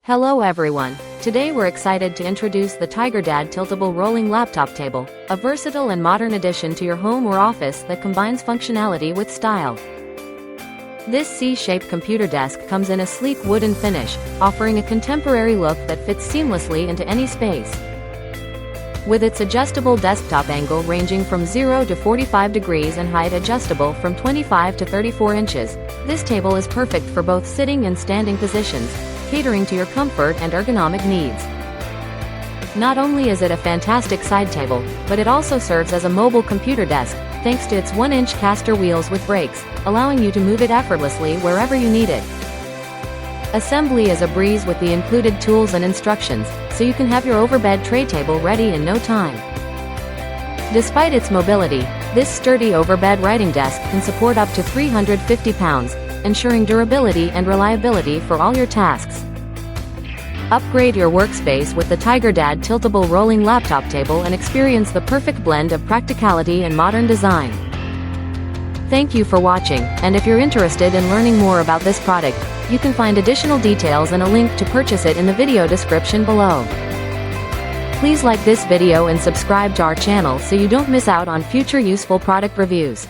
Hello everyone. Today we're excited to introduce the TigerDad Tiltable Rolling Laptop Table, a versatile and modern addition to your home or office that combines functionality with style. This C-shaped computer desk comes in a sleek wooden finish, offering a contemporary look that fits seamlessly into any space. With its adjustable desktop angle ranging from 0 to 45 degrees and height adjustable from 25 to 34 inches, this table is perfect for both sitting and standing positions, catering to your comfort and ergonomic needs. Not only is it a fantastic side table, but it also serves as a mobile computer desk, thanks to its 1-inch caster wheels with brakes, allowing you to move it effortlessly wherever you need it. Assembly is a breeze with the included tools and instructions, so you can have your overbed tray table ready in no time. Despite its mobility, this sturdy overbed writing desk can support up to 350 pounds, ensuring durability and reliability for all your tasks. Upgrade your workspace with the TigerDad Tiltable Rolling Laptop Table and experience the perfect blend of practicality and modern design. Thank you for watching, and if you're interested in learning more about this product, you can find additional details and a link to purchase it in the video description below. Please like this video and subscribe to our channel so you don't miss out on future useful product reviews.